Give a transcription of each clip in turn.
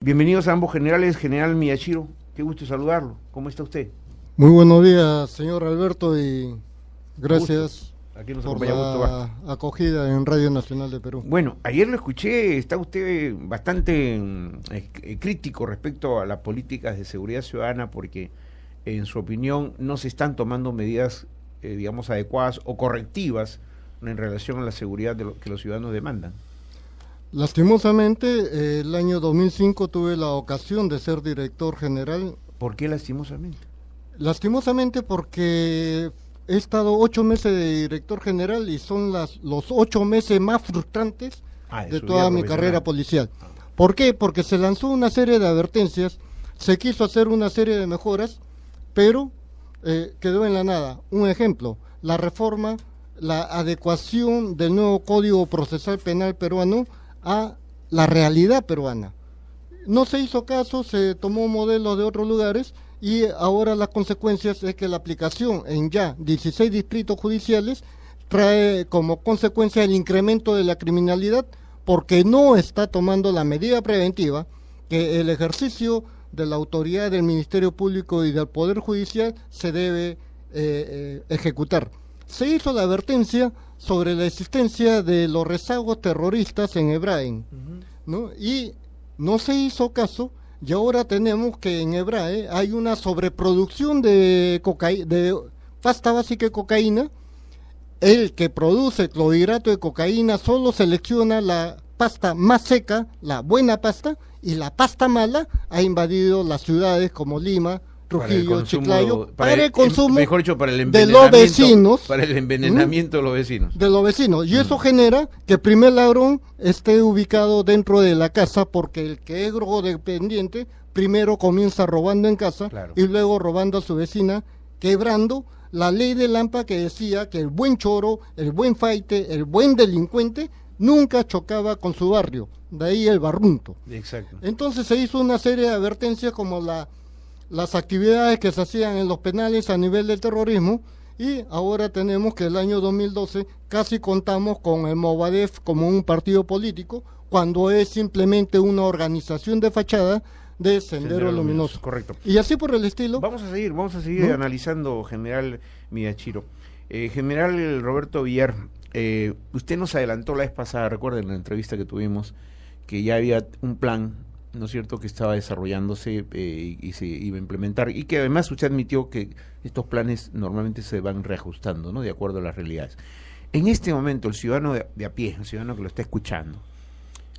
Bienvenidos a ambos generales, general Miyashiro, qué gusto saludarlo. ¿Cómo está usted? Muy buenos días, señor Alberto, y Gusto. gracias Aquí nos por acompaña Augusto Vázquez. la acogida en Radio Nacional de Perú. Bueno, ayer lo escuché, está usted bastante crítico respecto a las políticas de seguridad ciudadana porque, en su opinión, no se están tomando medidas, digamos, adecuadas o correctivas en relación a la seguridad que los ciudadanos demandan. Lastimosamente, el año 2005 tuve la ocasión de ser director general. ¿Por qué lastimosamente? Lastimosamente porque he estado 8 meses de director general y son los 8 meses más frustrantes de toda mi carrera policial. ¿Por qué? Porque se lanzó una serie de advertencias, se quiso hacer una serie de mejoras, pero quedó en la nada. Un ejemplo, la reforma, la adecuación del nuevo Código Procesal Penal peruano a la realidad peruana. No se hizo caso, se tomó modelos de otros lugares y ahora las consecuencias es que la aplicación en ya 16 distritos judiciales trae como consecuencia el incremento de la criminalidad porque no está tomando la medida preventiva que el ejercicio de la autoridad del Ministerio Público y del Poder Judicial se debe ejecutar. Se hizo la advertencia sobre la existencia de los rezagos terroristas en Hebrae, ¿no? Y no se hizo caso, y ahora tenemos que en Hebrae hay una sobreproducción de pasta básica de cocaína. El que produce clorhidrato de cocaína solo selecciona la pasta más seca, la buena pasta, y la pasta mala ha invadido las ciudades como Lima, Trujillo, Chiclayo, para el consumo, mejor dicho, para el de los vecinos, para el envenenamiento de los vecinos. De los vecinos, y eso genera que el primer ladrón esté ubicado dentro de la casa, porque el que es drogodependiente primero comienza robando en casa, claro, y luego robando a su vecina, quebrando la ley de Lampa que decía que el buen choro, el buen faite, el buen delincuente nunca chocaba con su barrio, de ahí el barrunto. Exacto. Entonces se hizo una serie de advertencias como las actividades que se hacían en los penales a nivel del terrorismo, y ahora tenemos que el año 2012 casi contamos con el Movadef como un partido político, cuando es simplemente una organización de fachada de Sendero Luminoso. Correcto. Y así por el estilo. Vamos a seguir analizando, general Miyashiro. General Roberto Villar, usted nos adelantó la vez pasada, recuerden la entrevista que tuvimos, que ya había un plan, ¿no es cierto?, que estaba desarrollándose y se iba a implementar, y que además usted admitió que estos planes normalmente se van reajustando, ¿no?, de acuerdo a las realidades. En este momento, el ciudadano de a pie, el ciudadano que lo está escuchando,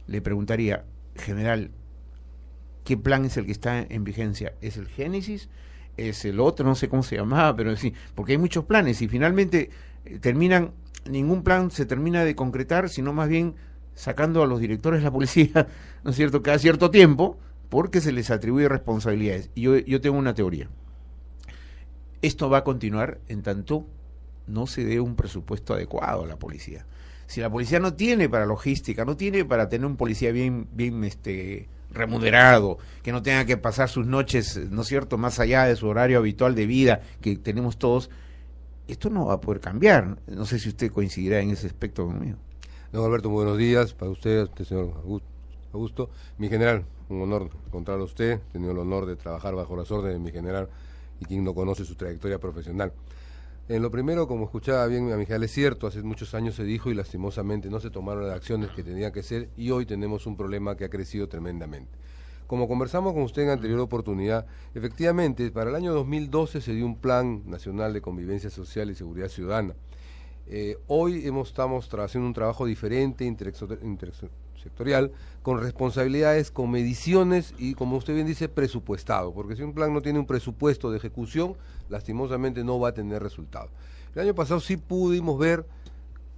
le preguntaría, general, ¿qué plan es el que está en vigencia? ¿Es el Génesis? ¿Es el otro? No sé cómo se llamaba, pero sí, porque hay muchos planes y finalmente ningún plan se termina de concretar, sino más bien sacando a los directores de la policía, ¿no es cierto?, cada cierto tiempo, porque se les atribuye responsabilidades. Y yo tengo una teoría. Esto va a continuar en tanto no se dé un presupuesto adecuado a la policía. Si la policía no tiene para logística, no tiene para tener un policía bien remunerado, que no tenga que pasar sus noches, ¿no es cierto?, más allá de su horario habitual de vida que tenemos todos, esto no va a poder cambiar. No sé si usted coincidirá en ese aspecto conmigo. Don Alberto, muy buenos días para usted, señor Augusto. Mi general, un honor encontrarlo a usted. He tenido el honor de trabajar bajo las órdenes de mi general y quien no conoce su trayectoria profesional. En lo primero, como escuchaba bien a mi general, es cierto, hace muchos años se dijo y lastimosamente no se tomaron las acciones que tenían que ser, y hoy tenemos un problema que ha crecido tremendamente. Como conversamos con usted en anterior oportunidad, efectivamente, para el año 2012 se dio un Plan Nacional de Convivencia Social y Seguridad Ciudadana. Hoy estamos haciendo un trabajo diferente, intersectorial, con responsabilidades, con mediciones y, como usted bien dice, presupuestado, porque si un plan no tiene un presupuesto de ejecución, lastimosamente no va a tener resultado. El año pasado sí pudimos ver,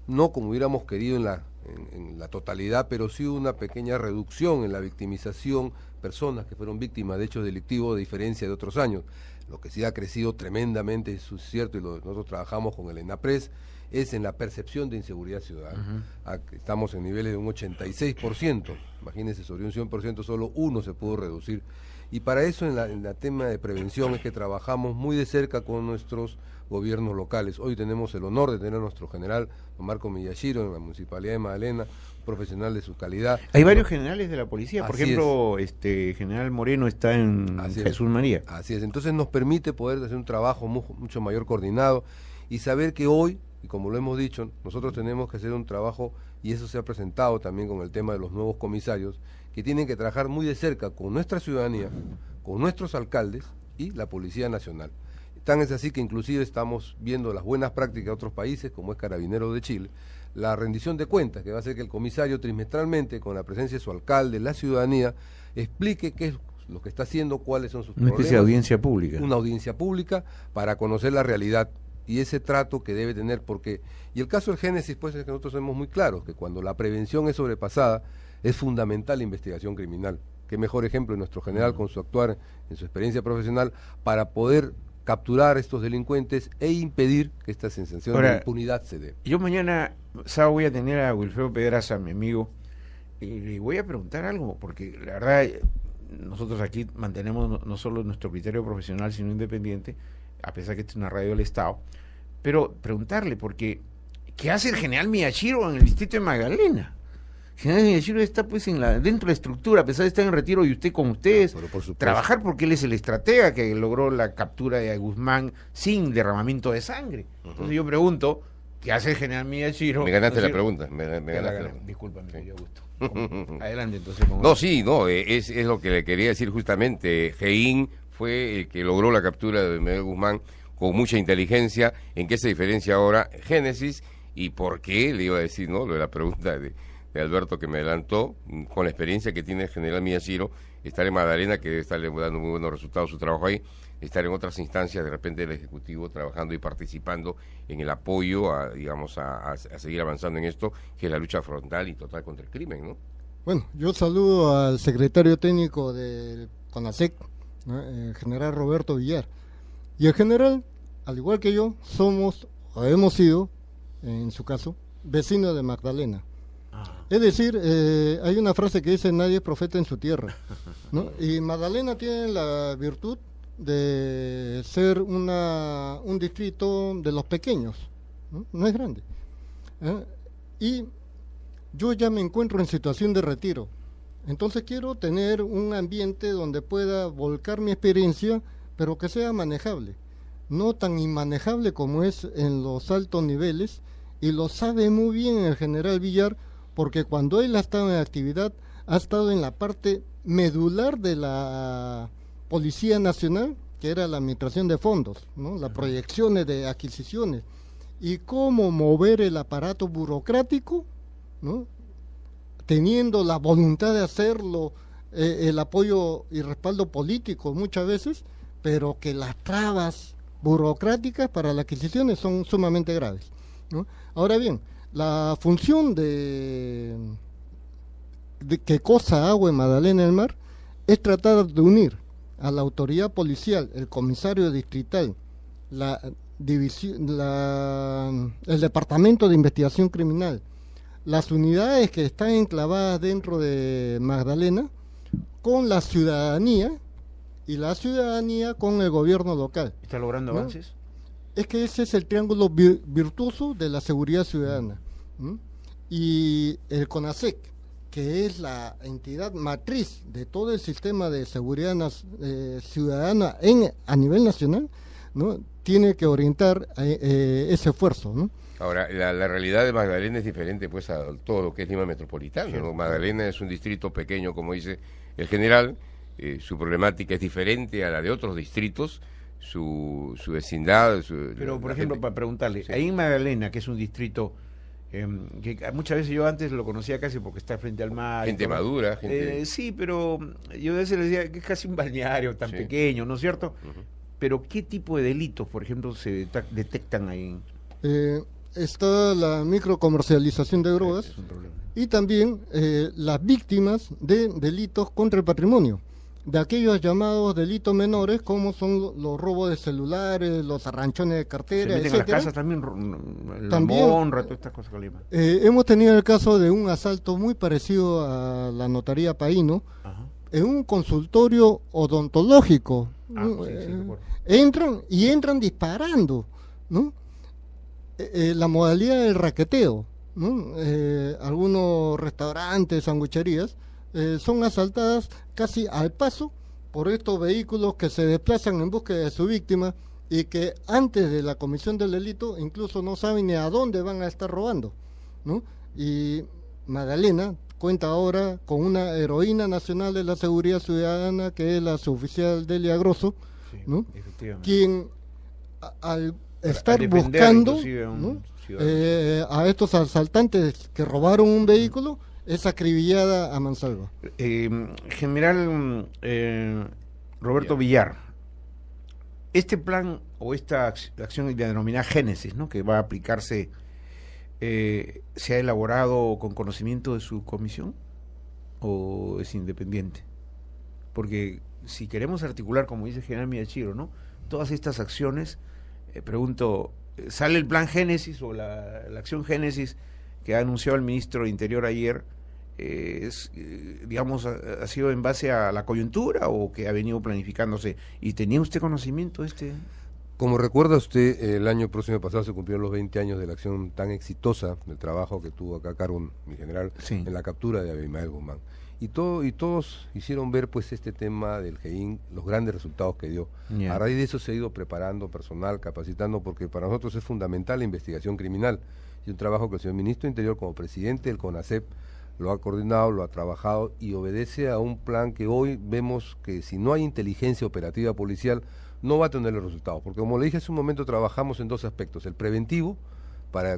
no como hubiéramos querido en la totalidad, pero sí una pequeña reducción en la victimización, personas que fueron víctimas de hechos delictivos, a diferencia de otros años. Lo que sí ha crecido tremendamente, eso es cierto, y nosotros trabajamos con el ENAPRES, es en la percepción de inseguridad ciudadana. Estamos en niveles de un 86%, imagínense, sobre un 100% solo uno se pudo reducir. Y para eso en la tema de prevención es que trabajamos muy de cerca con nuestros gobiernos locales. Hoy tenemos el honor de tener a nuestro general, don Marco Miyashiro, en la Municipalidad de Magdalena, profesional de su calidad. Hay varios generales de la policía, por ejemplo, general Moreno está en Jesús María. Así es, entonces nos permite poder hacer un trabajo mucho mayor coordinado y saber que hoy, y como lo hemos dicho, nosotros tenemos que hacer un trabajo, y eso se ha presentado también con el tema de los nuevos comisarios, que tienen que trabajar muy de cerca con nuestra ciudadanía, con nuestros alcaldes y la Policía Nacional. Tan es así que inclusive estamos viendo las buenas prácticas de otros países, como es Carabineros de Chile, la rendición de cuentas, que va a hacer que el comisario trimestralmente, con la presencia de su alcalde, la ciudadanía, explique qué es lo que está haciendo, cuáles son sus problemas. Una especie de audiencia pública. Una audiencia pública para conocer la realidad y ese trato que debe tener, porque, y el caso del Génesis, pues es que nosotros somos muy claros, que cuando la prevención es sobrepasada, es fundamental la investigación criminal. Qué mejor ejemplo de nuestro general con su actuar en su experiencia profesional para poder capturar a estos delincuentes e impedir que esta sensación de impunidad se dé. Yo mañana, sábado, voy a tener a Wilfredo Pedraza, mi amigo, y le voy a preguntar algo, porque la verdad, nosotros aquí mantenemos no solo nuestro criterio profesional, sino independiente, a pesar que esta es una radio del Estado, pero preguntarle, porque ¿qué hace el general Miyashiro en el distrito de Magdalena? El general Miyashiro está pues dentro de la estructura, a pesar de estar en retiro y usted con ustedes, trabajar porque él es el estratega que logró la captura de Guzmán sin derramamiento de sangre. Entonces yo pregunto, ¿qué hace el general Miyashiro? Me ganaste la pregunta, me ganaste la pregunta. Discúlpame, sí. yo gusto. Adelante entonces. Es lo que le quería decir justamente. Geín fue el que logró la captura de Miguel Guzmán con mucha inteligencia. ¿En qué se diferencia ahora Génesis? ¿Y por qué? Le iba a decir, ¿no? Lo de la pregunta de Alberto que me adelantó, con la experiencia que tiene el general Miyashiro, estar en Magdalena, que debe estarle dando muy buenos resultados su trabajo ahí, estar en otras instancias de repente del Ejecutivo trabajando y participando en el apoyo a seguir avanzando en esto, que es la lucha frontal y total contra el crimen, ¿no? Bueno, yo saludo al secretario técnico del CONASEC, ¿no? El general Roberto Villar. Y el general, al igual que yo, somos, o hemos sido, en su caso, vecinos de Magdalena. Es decir, hay una frase que dice: nadie es profeta en su tierra, ¿no? Y Magdalena tiene la virtud de ser un distrito de los pequeños, no es grande, y yo ya me encuentro en situación de retiro, entonces quiero tener un ambiente donde pueda volcar mi experiencia, pero que sea manejable, no tan inmanejable como es en los altos niveles, y lo sabe muy bien el general Villar, porque cuando él ha estado en actividad, ha estado en la parte medular de la Policía Nacional, que era la administración de fondos, ¿no? Las proyecciones de adquisiciones, y cómo mover el aparato burocrático, ¿no? Teniendo la voluntad de hacerlo, el apoyo y respaldo político muchas veces, pero que las trabas burocráticas para las adquisiciones son sumamente graves, ¿no? Ahora bien, la función de qué cosa hago en Magdalena del Mar es tratar de unir a la autoridad policial, el comisario distrital, el departamento de investigación criminal, las unidades que están enclavadas dentro de Magdalena, con la ciudadanía, y la ciudadanía con el gobierno local. ¿Está logrando avances? Es que ese es el triángulo virtuoso de la seguridad ciudadana. Y el CONASEC, que es la entidad matriz de todo el sistema de seguridad ciudadana a nivel nacional, ¿no? Tiene que orientar ese esfuerzo, ¿no? Ahora, la realidad de Magdalena es diferente pues a todo lo que es Lima Metropolitana, ¿no? Magdalena es un distrito pequeño, como dice el general, su problemática es diferente a la de otros distritos, su vecindad. Pero, por ejemplo, para preguntarle, sí. Ahí en Magdalena, que es un distrito que muchas veces yo antes lo conocía casi porque está frente al mar. Gente madura, gente... sí, pero yo a veces le decía que es casi un balneario tan pequeño, ¿no es cierto? Pero, ¿qué tipo de delitos, por ejemplo, se detectan ahí? Está la microcomercialización de drogas, es un problema. Y también las víctimas de delitos contra el patrimonio. de aquellos llamados delitos menores, como son los robos de celulares, los arranchones de cartera, etcétera. En las casas también, honra, todas estas cosas. Hemos tenido el caso de un asalto muy parecido a la notaría Paíno, en un consultorio odontológico. Entran disparando, ¿no? La modalidad del raqueteo, ¿no? Algunos restaurantes, sangucherías, son asaltadas casi al paso por estos vehículos que se desplazan en búsqueda de su víctima y que antes de la comisión del delito incluso no saben ni a dónde van a estar robando, ¿no? Y Magdalena cuenta ahora con una heroína nacional de la seguridad ciudadana, que es la suboficial Delia Grosso, ¿no? Quien al estar buscando, ¿no? A estos asaltantes que robaron un vehículo, es acribillada a mansalva. General Roberto Villar, este plan o esta acción denominada Génesis, ¿no?, que va a aplicarse, ¿se ha elaborado con conocimiento de su comisión o es independiente? Porque si queremos articular, como dice el general Miyashiro, ¿no?, todas estas acciones, pregunto, ¿sale el plan Génesis o la acción Génesis que ha anunciado el ministro de Interior ayer? Digamos, ¿ha sido en base a la coyuntura o que ha venido planificándose? ¿Y tenía usted conocimiento de este? Como recuerda usted, el año próximo pasado se cumplieron los 20 años de la acción tan exitosa, del trabajo que tuvo acá a cargo mi general, en la captura de Abimael Guzmán. Y todos hicieron ver, pues, este tema del GEIN, los grandes resultados que dio. A raíz de eso se ha ido preparando personal, capacitando, porque para nosotros es fundamental la investigación criminal. Y un trabajo que el señor ministro de Interior, como presidente del CONACEP, lo ha coordinado, lo ha trabajado y obedece a un plan que hoy vemos que si no hay inteligencia operativa policial no va a tener los resultados, porque como le dije hace un momento, trabajamos en dos aspectos: el preventivo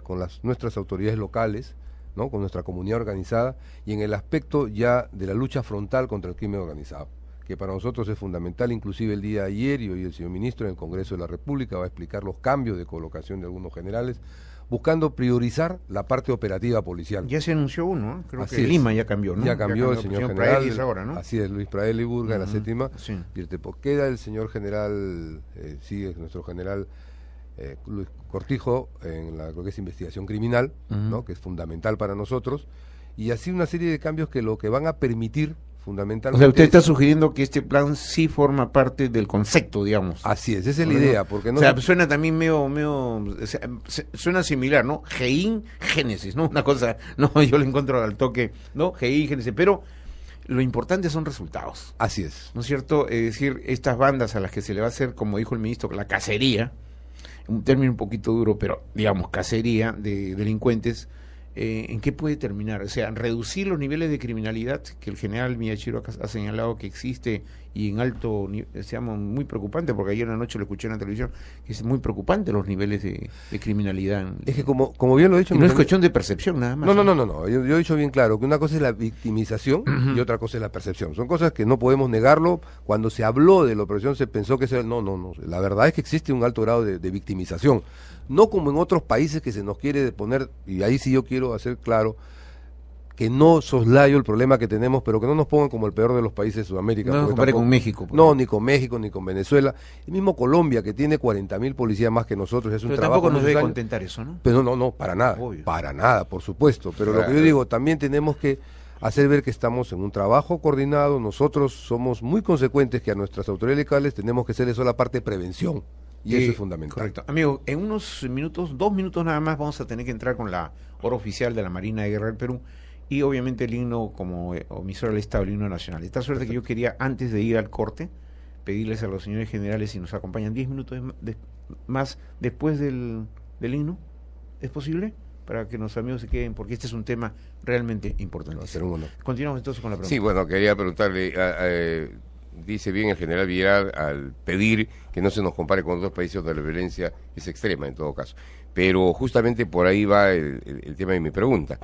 con nuestras autoridades locales, ¿no?, con nuestra comunidad organizada, y en el aspecto ya de la lucha frontal contra el crimen organizado, que para nosotros es fundamental. Inclusive el día de ayer y hoy el señor ministro en el Congreso de la República va a explicar los cambios de colocación de algunos generales, buscando priorizar la parte operativa policial. Ya se anunció uno, ¿no? Creo que Lima ya cambió, ¿no? Ya cambió el señor general. Praelis ahora, ¿no? Así es, Luis Praelis Burga, en la séptima. Sí. Y el queda el señor general, sigue nuestro general Luis Cortijo, en lo que es investigación criminal, ¿no?, que es fundamental para nosotros. Y así una serie de cambios que lo que van a permitir fundamentalmente. O sea, usted está sugiriendo que este plan sí forma parte del concepto, digamos. Así es, esa es la idea, porque no. O sea, suena también medio, o sea, suena similar, ¿no? GEIN, Génesis, ¿no? Una cosa, no, yo le encuentro al toque, ¿no? GEIN, Génesis, pero lo importante son resultados. Así es. ¿No es cierto? Es decir, estas bandas a las que se le va a hacer, como dijo el ministro, la cacería, un término un poquito duro, pero digamos, cacería de delincuentes, ¿en qué puede terminar? O sea, reducir los niveles de criminalidad que el general Miyashiro ha señalado que existe y en alto, seamos muy preocupante, porque ayer en la noche lo escuché en la televisión, que es muy preocupante los niveles de criminalidad. Es que como bien lo he dicho... Y no es cuestión de percepción nada más. No. Yo he dicho bien claro que una cosa es la victimización y otra cosa es la percepción. Son cosas que no podemos negarlo. Cuando se habló de la operación se pensó que... No. La verdad es que existe un alto grado de victimización. No como en otros países que se nos quiere poner, y ahí sí yo quiero hacer claro, que no soslayo el problema que tenemos, pero que no nos pongan como el peor de los países de Sudamérica. No compare con México. No, ni con México, ni con Venezuela. El mismo Colombia, que tiene 40.000 policías más que nosotros, es un pero trabajo... Tampoco nos debe contentar eso, ¿no? Pero no, para nada. Obvio. Para nada, por supuesto. Pero lo que yo digo, también tenemos que hacer ver que estamos en un trabajo coordinado. Nosotros somos muy consecuentes que a nuestras autoridades locales tenemos que hacer eso la parte de prevención. Y eso es fundamental. Correcto. Amigo, en unos minutos, 2 minutos nada más, vamos a tener que entrar con la hora oficial de la Marina de Guerra del Perú y obviamente el himno como emisora del Estado, el himno nacional. De tal suerte que yo quería, antes de ir al corte, pedirles a los señores generales si nos acompañan 10 minutos más después del himno. ¿Es posible? Para que los amigos se queden, porque este es un tema realmente importante. Continuamos entonces con la pregunta. Sí, bueno, quería preguntarle... dice bien el general Villar al pedir que no se nos compare con otros países donde la violencia es extrema en todo caso, pero justamente por ahí va el tema de mi pregunta.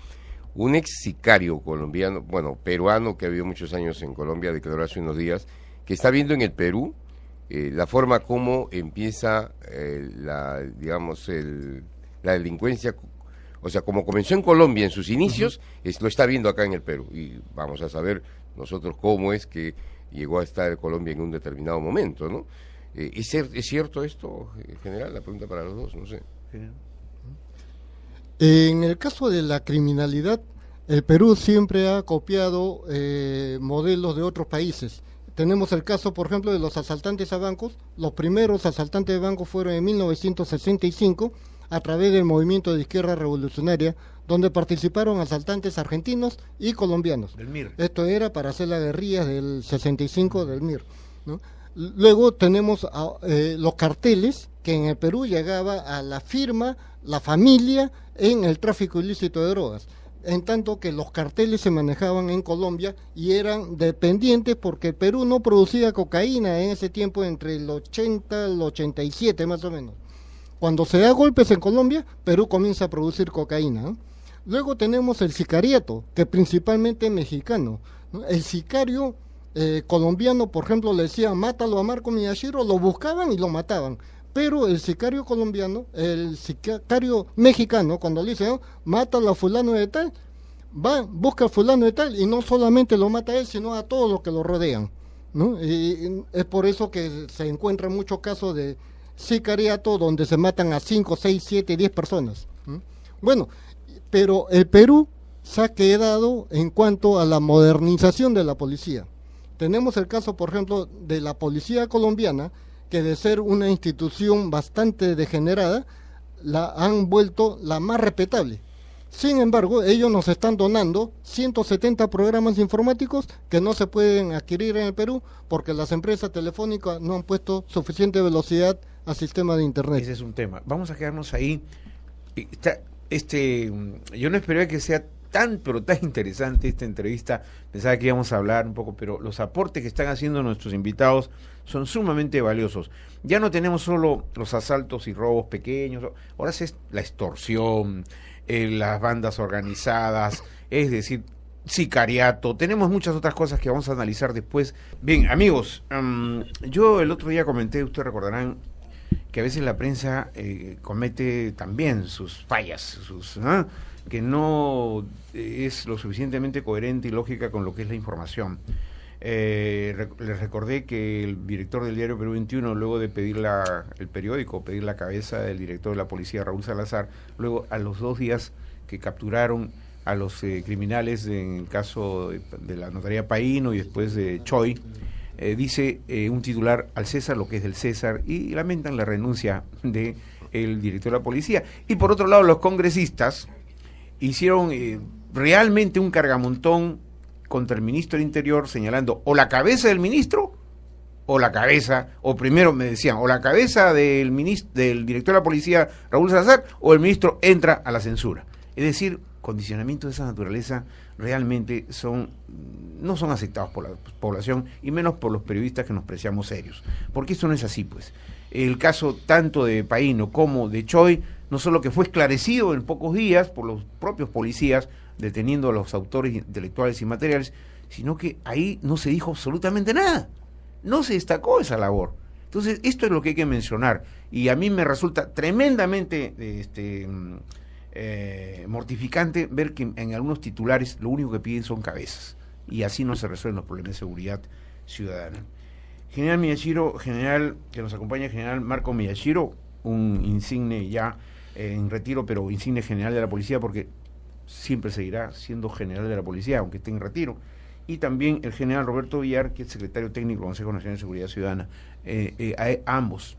Un ex sicario colombiano, peruano, que ha vivido muchos años en Colombia, declaró hace unos días que está viendo en el Perú la forma como empieza la delincuencia, o sea, como comenzó en Colombia en sus inicios, lo está viendo acá en el Perú, y vamos a saber nosotros cómo es que llegó a estar Colombia en un determinado momento, ¿no? ¿Es cierto esto, general? La pregunta para los dos, no sé. En el caso de la criminalidad, el Perú siempre ha copiado modelos de otros países. Tenemos el caso, por ejemplo, de los asaltantes a bancos. Los primeros asaltantes de bancos fueron en 1965 a través del movimiento de izquierda revolucionaria, donde participaron asaltantes argentinos y colombianos. Del MIR. Esto era para hacer la guerrilla del 65 del MIR, ¿no? Luego tenemos los carteles, que en el Perú llegaba a la firma, la familia, en el tráfico ilícito de drogas. En tanto que los carteles se manejaban en Colombia y eran dependientes porque el Perú no producía cocaína en ese tiempo, entre el 80 y el 87 más o menos. Cuando se da golpes en Colombia, Perú comienza a producir cocaína, ¿no? Luego tenemos el sicariato, que principalmente es mexicano, ¿no? El sicario colombiano, por ejemplo, le decían mátalo a Marco Miyashiro, lo buscaban y lo mataban. Pero el sicario colombiano, el sicario mexicano, cuando le dicen, ¿no?, mátalo a fulano de tal, va, busca a fulano de tal, y no solamente lo mata a él, sino a todos los que lo rodean, ¿no? Y es por eso que se encuentran muchos casos de sicariato donde se matan a 5, 6, 7, 10 personas, ¿no? Bueno, pero el Perú se ha quedado en cuanto a la modernización de la policía. Tenemos el caso, por ejemplo, de la policía colombiana, que de ser una institución bastante degenerada, la han vuelto la más respetable. Sin embargo, ellos nos están donando 170 programas informáticos que no se pueden adquirir en el Perú porque las empresas telefónicas no han puesto suficiente velocidad al sistema de internet. Ese es un tema. Vamos a quedarnos ahí. Yo no esperaba que sea pero tan interesante esta entrevista. Pensaba que íbamos a hablar un poco, pero los aportes que están haciendo nuestros invitados son sumamente valiosos. Ya no tenemos solo los asaltos y robos pequeños, ahora es la extorsión, las bandas organizadas, es decir, sicariato. Tenemos muchas otras cosas que vamos a analizar después. Bien, amigos, yo el otro día comenté, ustedes recordarán, que a veces la prensa comete también sus fallas, que no es lo suficientemente coherente y lógica con lo que es la información. Les recordé que el director del diario Perú 21, luego de pedir pedir la cabeza del director de la policía, Raúl Salazar, luego a los 2 días que capturaron a los criminales en el caso de la notaría Paino y después de Choi, dice un titular: al César lo que es del César, y lamentan la renuncia de el director de la policía. Y por otro lado, los congresistas hicieron realmente un cargamontón contra el ministro del Interior, señalando o la cabeza del ministro o la cabeza, o primero me decían, o la cabeza del director de la policía, Raúl Salazar, o el ministro entra a la censura. Es decir, condicionamientos de esa naturaleza realmente no son aceptados por la población, y menos por los periodistas que nos preciamos serios, porque esto no es así, pues. El caso tanto de Paino como de Choi, no solo que fue esclarecido en pocos días por los propios policías, deteniendo a los autores intelectuales y materiales, sino que ahí no se dijo absolutamente nada, no se destacó esa labor. Entonces, esto es lo que hay que mencionar, y a mí me resulta tremendamente mortificante ver que en algunos titulares lo único que piden son cabezas, y así no se resuelven los problemas de seguridad ciudadana. General Miyashiro, general que nos acompaña, general Marco Miyashiro, un insigne ya en retiro, pero insigne general de la policía, porque siempre seguirá siendo general de la policía, aunque esté en retiro. Y también el general Roberto Villar, que es secretario técnico del Consejo Nacional de Seguridad Ciudadana. A ambos,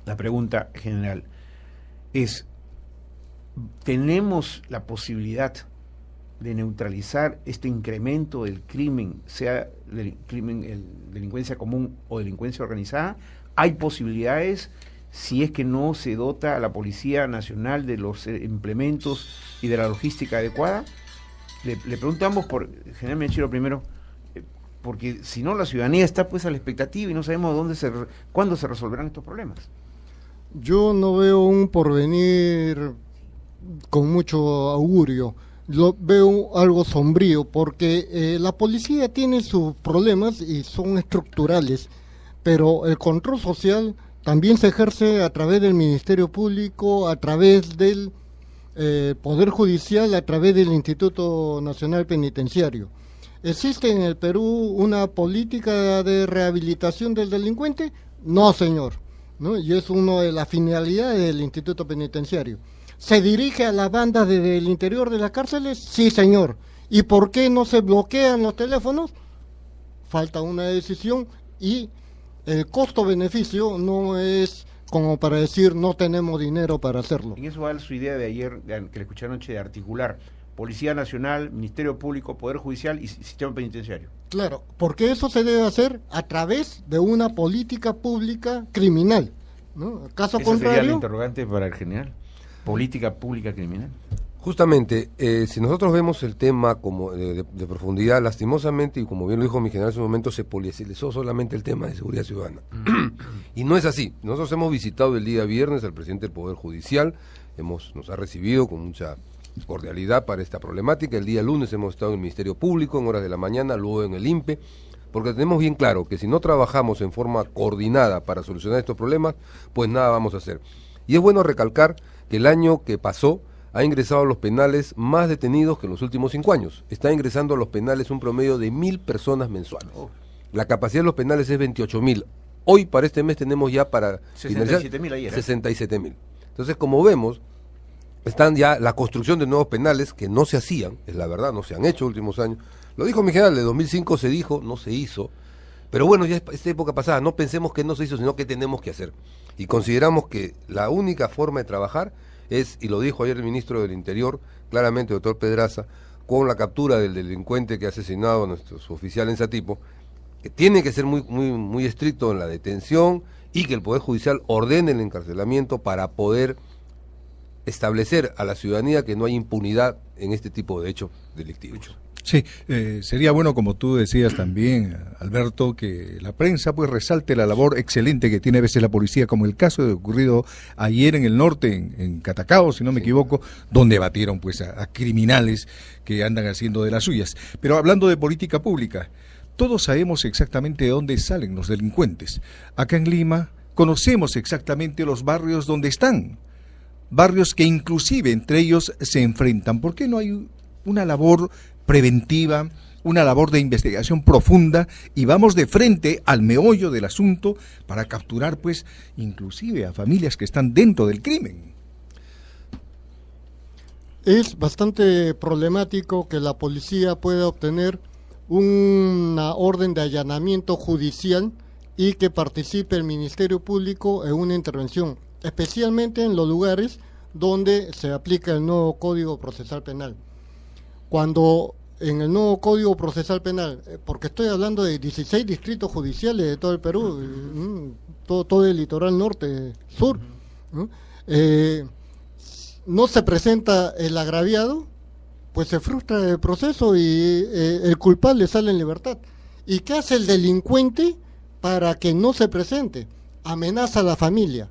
la pregunta general es: ¿tenemos la posibilidad de neutralizar este incremento del crimen, sea delincuencia común o delincuencia organizada? ¿Hay posibilidades si es que no se dota a la Policía Nacional de los implementos y de la logística adecuada? Le pregunto a ambos, general Miyashiro primero, porque si no la ciudadanía está pues a la expectativa y no sabemos cuándo se resolverán estos problemas. Yo no veo un porvenir con mucho augurio. Lo veo algo sombrío, porque la policía tiene sus problemas y son estructurales, pero el control social también se ejerce a través del Ministerio Público, a través del Poder Judicial, a través del Instituto Nacional Penitenciario. ¿Existe en el Perú una política de rehabilitación del delincuente? No, señor, ¿no? Y es una de las finalidades del Instituto Penitenciario. ¿Se dirige a las bandas del interior de las cárceles? Sí, señor. ¿Y por qué no se bloquean los teléfonos? Falta una decisión y el costo-beneficio no es como para decir no tenemos dinero para hacerlo. En eso va su idea de ayer, que le escuché anoche, de articular Policía Nacional, Ministerio Público, Poder Judicial y Sistema Penitenciario. Claro, porque eso se debe hacer a través de una política pública criminal, ¿no? Caso Esa contrario... sería el interrogante para el general. Política pública criminal. Justamente, si nosotros vemos el tema como de profundidad, lastimosamente, y como bien lo dijo mi general en su momento, se politicizó solamente el tema de seguridad ciudadana. Y no es así. Nosotros hemos visitado el día viernes al presidente del Poder Judicial, nos ha recibido con mucha cordialidad para esta problemática. El día lunes hemos estado en el Ministerio Público en horas de la mañana, luego en el INPE, porque tenemos bien claro que si no trabajamos en forma coordinada para solucionar estos problemas, pues nada vamos a hacer. Y es bueno recalcar que el año que pasó ha ingresado a los penales más detenidos que en los últimos 5 años. Está ingresando a los penales un promedio de 1.000 personas mensuales. La capacidad de los penales es 28.000. Hoy para este mes tenemos ya para 67.000 ayer. 67.000. Entonces, como vemos, están ya la construcción de nuevos penales que no se hacían, es la verdad, no se han hecho en los últimos años. Lo dijo mi general, de 2005 se dijo, no se hizo. Pero bueno, ya es esta época pasada, no pensemos que no se hizo, sino que tenemos que hacer. Y consideramos que la única forma de trabajar es, y lo dijo ayer el ministro del Interior, claramente, doctor Pedraza, con la captura del delincuente que ha asesinado a nuestro oficial en Satipo, que tiene que ser muy estricto en la detención y que el Poder Judicial ordene el encarcelamiento para poder establecer a la ciudadanía que no hay impunidad en este tipo de hechos delictivos. Sí, sería bueno, como tú decías también, Alberto, que la prensa pues resalte la labor excelente que tiene a veces la policía, como el caso de ocurrido ayer en el norte, en Catacao, si no me equivoco, donde batieron pues a criminales que andan haciendo de las suyas. Pero hablando de política pública, todos sabemos exactamente de dónde salen los delincuentes. Acá en Lima conocemos exactamente los barrios donde están, barrios que inclusive entre ellos se enfrentan. ¿Por qué no hay una labor preventiva, una labor de investigación profunda y vamos de frente al meollo del asunto para capturar pues inclusive a familias que están dentro del crimen? Es bastante problemático que la policía pueda obtener una orden de allanamiento judicial y que participe el Ministerio Público en una intervención, especialmente en los lugares donde se aplica el nuevo Código Procesal Penal. Cuando en el nuevo Código Procesal Penal, porque estoy hablando de 16 distritos judiciales de todo el Perú, todo el litoral norte, sur, no se presenta el agraviado, pues se frustra el proceso y el culpable sale en libertad. ¿Y qué hace el delincuente para que no se presente? Amenaza a la familia.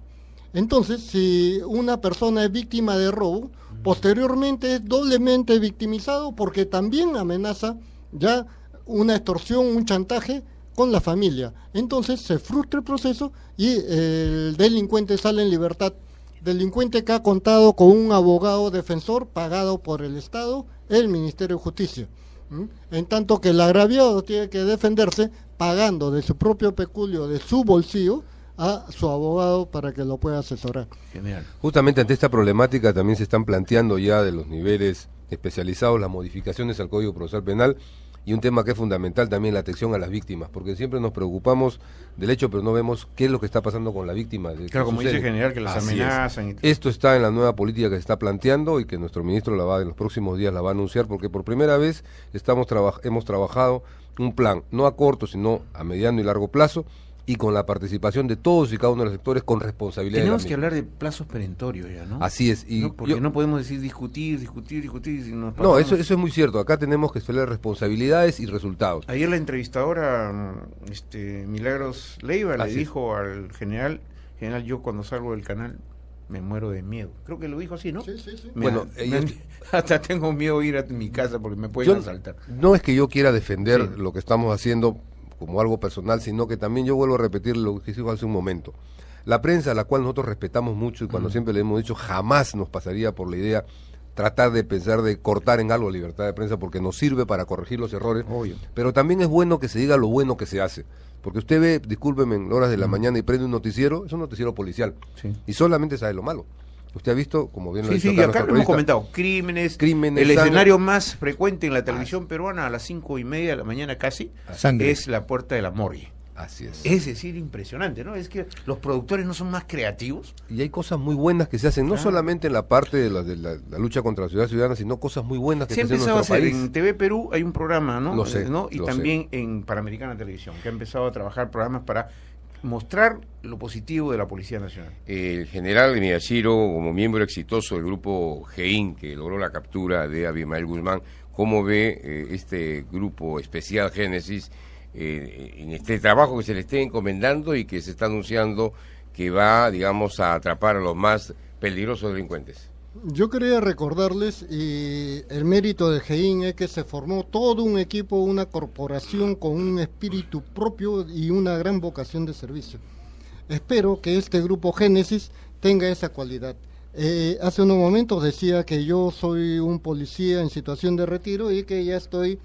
Entonces, si una persona es víctima de robo, posteriormente es doblemente victimizado porque también amenaza ya una extorsión, un chantaje con la familia. Entonces se frustra el proceso y el delincuente sale en libertad. Delincuente que ha contado con un abogado defensor pagado por el Estado, el Ministerio de Justicia. En tanto que el agraviado tiene que defenderse pagando de su propio peculio, de su bolsillo, a su abogado para que lo pueda asesorar. Genial. Justamente ante esta problemática también se están planteando ya de los niveles especializados las modificaciones al Código Procesal Penal y un tema que es fundamental también, la atención a las víctimas, porque siempre nos preocupamos del hecho pero no vemos qué es lo que está pasando con la víctima. Claro, como dice el general, que las amenazan. Esto está en la nueva política que se está planteando y que nuestro ministro en los próximos días la va a anunciar, porque por primera vez hemos trabajado un plan, no a corto sino a mediano y largo plazo, y con la participación de todos y cada uno de los sectores con responsabilidad. Tenemos que hablar de plazos perentorios ya, ¿no? Así es. Y no, porque no podemos decir discutir. Si no, eso es muy cierto. Acá tenemos que esperar responsabilidades y resultados. Ayer la entrevistadora Milagros Leiva le dijo al general, yo cuando salgo del canal me muero de miedo. Creo que lo dijo así, ¿no? Sí. Hasta tengo miedo de ir a mi casa porque me pueden asaltar. No es que yo quiera defender lo que estamos haciendo como algo personal, sino que también yo vuelvo a repetir lo que dijo hace un momento. La prensa, a la cual nosotros respetamos mucho y cuando siempre le hemos dicho jamás nos pasaría por la idea tratar de pensar de cortar en algo la libertad de prensa porque nos sirve para corregir los errores, Obvio. pero también es bueno que se diga lo bueno que se hace. Porque usted ve, discúlpeme, en horas de la mañana y prende un noticiero, es un noticiero policial, y solamente sabe lo malo. Usted ha visto, como bien lo ha dicho y acá lo hemos comentado, crímenes, el sangre. escenario más frecuente en la televisión peruana a las 5:30 de la mañana casi, Sangre. es la puerta de la morgue. Así es. Es decir, impresionante, ¿no? Es que los productores no son más creativos. Y hay cosas muy buenas que se hacen, no solamente en la parte de la lucha contra la ciudad ciudadana, sino cosas muy buenas que Se ha se hacen en empezado a nuestro hacer país. en TV Perú, hay un programa, ¿no? Lo sé, Y lo también en Panamericana Televisión, que ha empezado a trabajar programas para mostrar lo positivo de la Policía Nacional. El general Miyashiro, como miembro exitoso del grupo GEIN, que logró la captura de Abimael Guzmán, ¿cómo ve este grupo especial Génesis en este trabajo que se le esté encomendando y que se está anunciando que va, digamos, a atrapar a los más peligrosos delincuentes? Yo quería recordarles, y el mérito de GEIN es que se formó todo un equipo, una corporación con un espíritu propio y una gran vocación de servicio. Espero que este grupo Génesis tenga esa cualidad. Hace unos momentos decía que yo soy un policía en situación de retiro y que ya estoy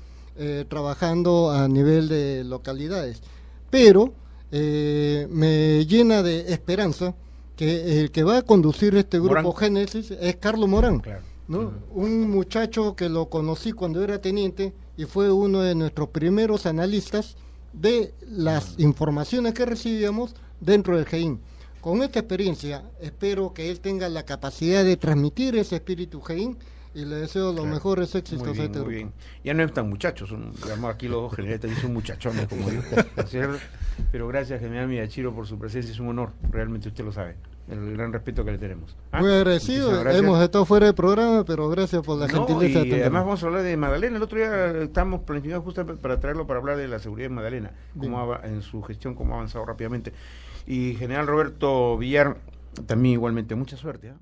trabajando a nivel de localidades, pero me llena de esperanza que el que va a conducir este grupo Morán. Génesis es Carlos Morán, Claro. ¿no? Un muchacho que lo conocí cuando era teniente y fue uno de nuestros primeros analistas de las informaciones que recibíamos dentro del GEIN. Con esta experiencia espero que él tenga la capacidad de transmitir ese espíritu GEIN y le deseo los mejores éxitos Muy a este bien, muy grupo. bien. Ya no están muchachos, digamos aquí los dos generales también son muchachones, como digo. Pero gracias, general Miyashiro, por su presencia, es un honor, realmente usted lo sabe, el gran respeto que le tenemos. Muy agradecido, Muchísimas gracias. hemos estado fuera del programa, pero gracias por la gentileza de y atendernos. además vamos a hablar de Magdalena. El otro día estamos planificados justo para traerlo para hablar de la seguridad en Magdalena, en su gestión, cómo ha avanzado rápidamente. Y general Roberto Villar, también igualmente, mucha suerte.